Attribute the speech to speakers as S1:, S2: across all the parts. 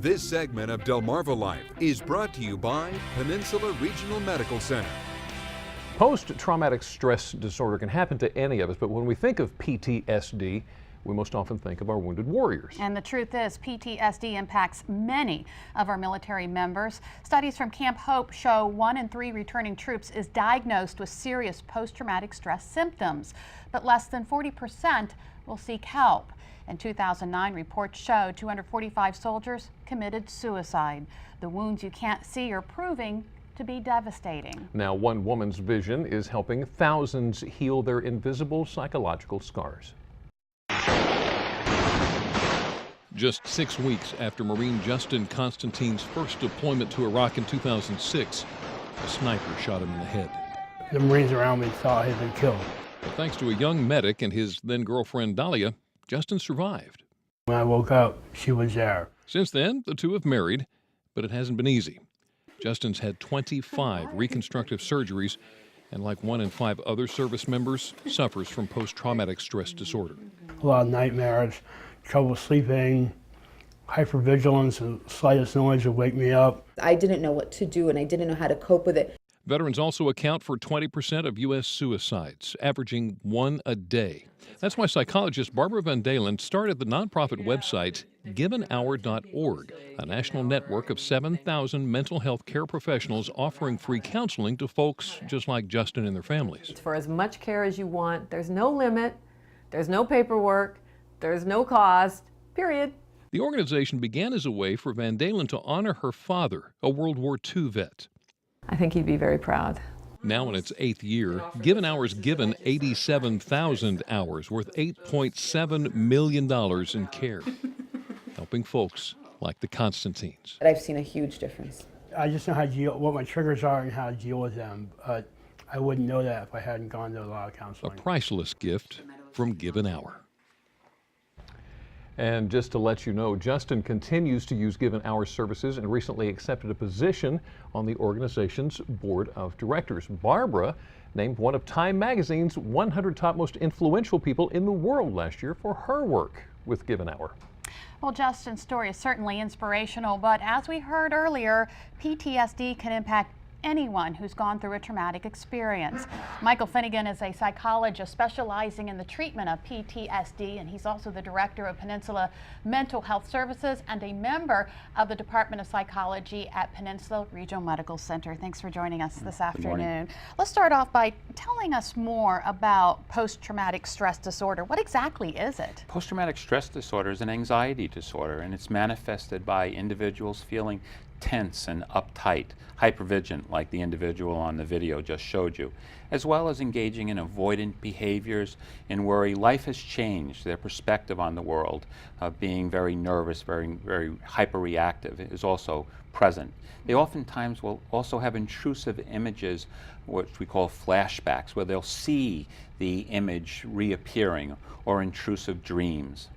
S1: This segment of Delmarva Life is brought to you by Peninsula Regional Medical Center.
S2: Post-traumatic stress disorder can happen to any of us, but when we think of PTSD, we most often think of our wounded warriors.
S3: And the truth is, PTSD impacts many of our military members. Studies from Camp Hope show 1 in 3 returning troops is diagnosed with serious post-traumatic stress symptoms, but less than 40% will seek help. In 2009, reports showed 245 soldiers committed suicide. The wounds you can't see are proving to be devastating.
S2: Now, one woman's vision is helping thousands heal their invisible psychological scars.
S4: Just 6 weeks after Marine Justin Constantine's first deployment to Iraq in 2006, a sniper shot him in the head.
S5: The Marines around me thought he had been killed.
S4: But thanks to a young medic and his then-girlfriend Dahlia, Justin survived.
S5: When I woke up, she was there.
S4: Since then, the two have married, but it hasn't been easy. Justin's had 25 reconstructive surgeries, and like 1 in 5 other service members, suffers from post-traumatic stress disorder.
S5: A lot of nightmares, trouble sleeping, hypervigilance, the slightest noise would wake me up.
S6: I didn't know what to do, and I didn't know how to cope with it.
S4: Veterans also account for 20% of U.S. suicides, averaging 1 a day. That's why psychologist Barbara Van Dalen started the nonprofit website giveanhour.org, a national network of 7,000 mental health care professionals offering free counseling to folks just like Justin and their families.
S7: It's for as much care as you want. There's no limit, there's no paperwork, there's no cost, period.
S4: The organization began as a way for Van Dalen to honor her father, a World War II vet.
S7: I think he'd be very proud.
S4: Now in its 8th year, Given Hour's given 87,000 hours worth $8.7 million in care, helping folks like the Constantines.
S6: But I've seen a huge difference.
S5: I just know how to deal, what my triggers are and how to deal with them, but I wouldn't know that if I hadn't gone to a lot of
S4: A
S5: counseling.
S4: priceless gift from Given Hour.
S2: And just to let you know, Justin continues to use Given Hour services and recently accepted a position on the organization's board of directors. Barbara named one of Time Magazine's 100 top most influential people in the world last year for her work with Given Hour.
S3: Well, Justin's story is certainly inspirational, but as we heard earlier, PTSD can impact anyone who's gone through a traumatic experience. Michael Finnegan is a psychologist specializing in the treatment of PTSD, and he's also the director of Peninsula Mental Health Services and a member of the Department of Psychology at Peninsula Regional Medical Center. Thanks for joining us this afternoon. Let's start off by telling us more about post-traumatic stress disorder. What exactly is it?
S8: Post-traumatic stress disorder is an anxiety disorder, and it's manifested by individuals feeling tense and uptight, hypervigilant like the individual on the video just showed you, as well as engaging in avoidant behaviors and worry. Life has changed. Their perspective on the world, being very nervous, very hyperreactive, is also present. They oftentimes will also have intrusive images, which we call flashbacks, where they'll see the image reappearing, or intrusive dreams.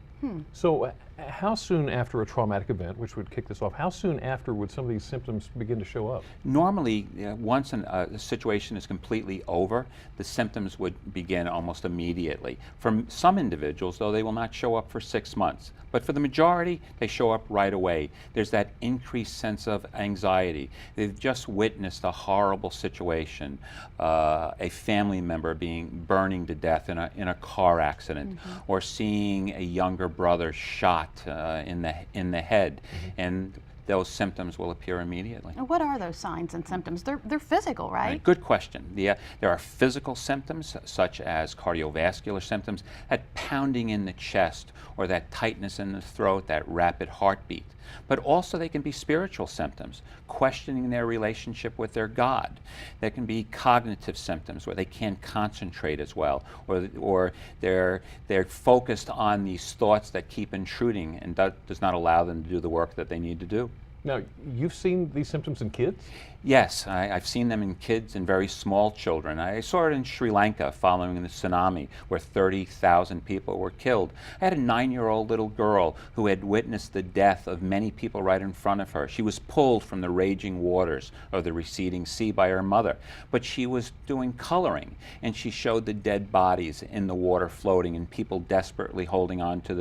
S2: So how soon after a traumatic event, which would kick this off, how soon after would some of these symptoms begin to show up?
S8: Normally, once a situation is completely over, the symptoms would begin almost immediately. For some individuals, though, they will not show up for 6 months. But for the majority, they show up right away. There's that increased sense of anxiety. They've just witnessed a horrible situation, a family member burning to death in a car accident, or seeing a younger brother shot in the head, and those symptoms will appear immediately.
S3: What are those signs and symptoms? They're physical, right?
S8: Good question. There are physical symptoms such as cardiovascular symptoms, that pounding in the chest or that tightness in the throat, that rapid heartbeat. But also they can be spiritual symptoms, questioning their relationship with their God. There can be cognitive symptoms where they can't concentrate as well, or they're focused on these thoughts that keep intruding and does not allow them to do the work that they need to do.
S2: Now, you've seen these symptoms in kids?
S8: Yes, I've seen them in kids and very small children. I saw it in Sri Lanka following the tsunami where 30,000 people were killed. I had a 9-year-old little girl who had witnessed the death of many people right in front of her. She was pulled from the raging waters of the receding sea by her mother, but she was doing coloring, and she showed the dead bodies in the water floating and people desperately holding on to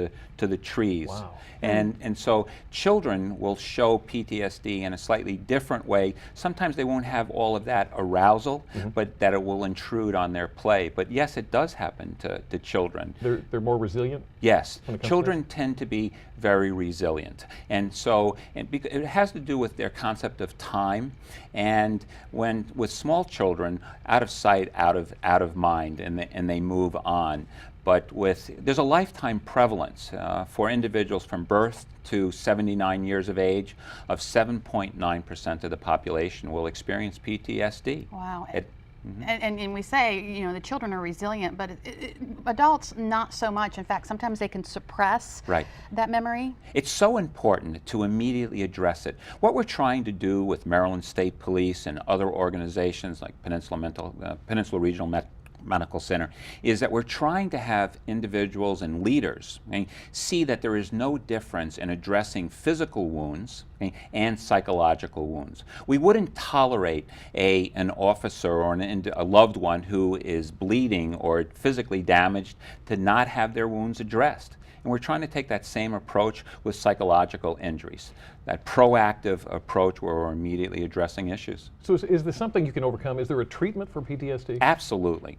S8: the trees.
S2: Wow.
S8: And so children will show PTSD in a slightly different way. Sometimes they won't have all of that arousal, but that it will intrude on their play. But yes, it does happen to children.
S2: They're more resilient?
S8: Yes. Children tend to be very resilient. And so it has to do with their concept of time. And with small children, out of sight, out of mind, and they move on. But there's a lifetime prevalence for individuals from birth to 79 years of age of 7.9% of the population will experience PTSD.
S3: Wow. And we say, you know, the children are resilient, but adults not so much. In fact, sometimes they can suppress that memory. It's
S8: so important to immediately address it. What we're trying to do with Maryland State Police and other organizations like Peninsula Regional Medical Center is that we're trying to have individuals and leaders see that there is no difference in addressing physical wounds and psychological wounds. We wouldn't tolerate an officer or a loved one who is bleeding or physically damaged to not have their wounds addressed. And we're trying to take that same approach with psychological injuries, that proactive approach where we're immediately addressing issues.
S2: So is this something you can overcome? Is there a treatment for PTSD?
S8: Absolutely.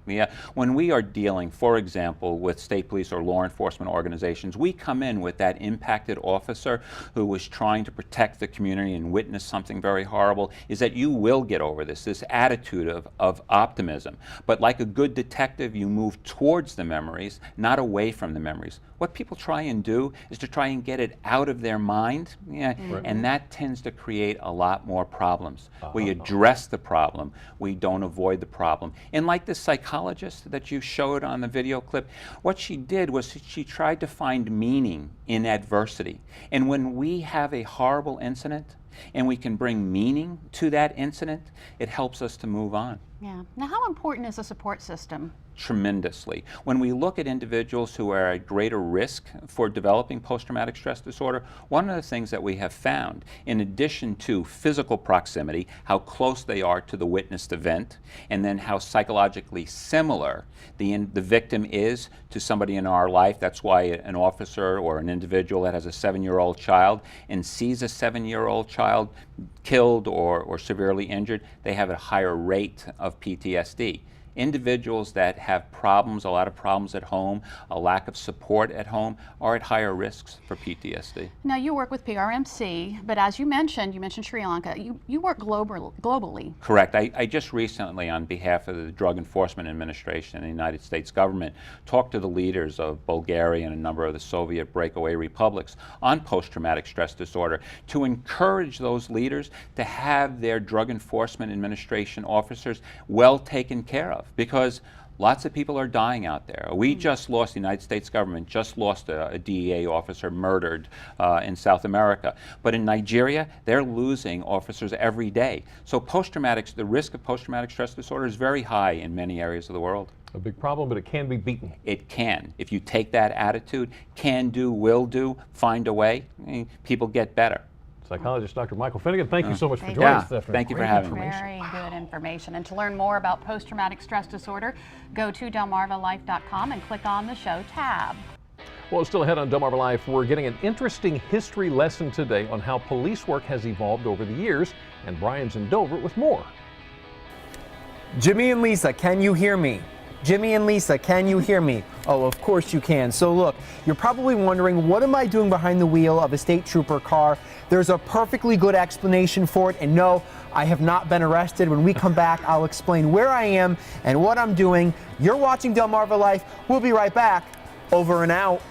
S8: When we are dealing, for example, with state police or law enforcement organizations, we come in with that impacted officer who was trying to protect the community and witness something very horrible, is that you will get over this attitude of optimism. But like a good detective, you move towards the memories, not away from the memories. What people try and do is to try and get it out of their mind, and that tends to create a lot more problems. We address the problem, we don't avoid the problem. And like this psychologist that you showed on the video clip, what she did was she tried to find meaning in adversity. And when we have a horrible incident and we can bring meaning to that incident, it helps us to move on.
S3: Yeah. Now, how important is a support system?
S8: Tremendously. When we look at individuals who are at greater risk for developing post-traumatic stress disorder, one of the things that we have found, in addition to physical proximity, how close they are to the witnessed event, and then how psychologically similar the victim is to somebody in our life. That's why an officer or an individual that has a 7-year-old child and sees a 7-year-old child killed or severely injured, they have a higher rate of PTSD. Individuals that have problems, a lot of problems at home, a lack of support at home, are at higher risks for PTSD.
S3: Now, you work with PRMC, but as you mentioned Sri Lanka, you work globally.
S8: Correct. I just recently, on behalf of the Drug Enforcement Administration and the United States government, talked to the leaders of Bulgaria and a number of the Soviet breakaway republics on post-traumatic stress disorder to encourage those leaders to have their Drug Enforcement Administration officers well taken care of. Because lots of people are dying out there. We just lost, the United States government just lost a DEA officer murdered in South America. But in Nigeria, they're losing officers every day. So the risk of post-traumatic stress disorder is very high in many areas of the world.
S2: A big problem, but it can be beaten.
S8: It can. If you take that attitude, can do, will do, find a way, people get better.
S2: Psychologist Dr. Michael Finnegan, thank you so much for joining us this afternoon.
S8: Thank you for having me.
S3: Very good information. And to learn more about post-traumatic stress disorder, go to delmarvalife.com and click on the show tab.
S2: Well, still ahead on Delmarva Life, we're getting an interesting history lesson today on how police work has evolved over the years, and Brian's in Dover with more.
S9: Jimmy and Lisa, can you hear me? Jimmy and Lisa, can you hear me? Oh, of course you can. So look, you're probably wondering, what am I doing behind the wheel of a state trooper car? There's a perfectly good explanation for it, and no, I have not been arrested. When we come back, I'll explain where I am and what I'm doing. You're watching Delmarva Life. We'll be right back. Over and out.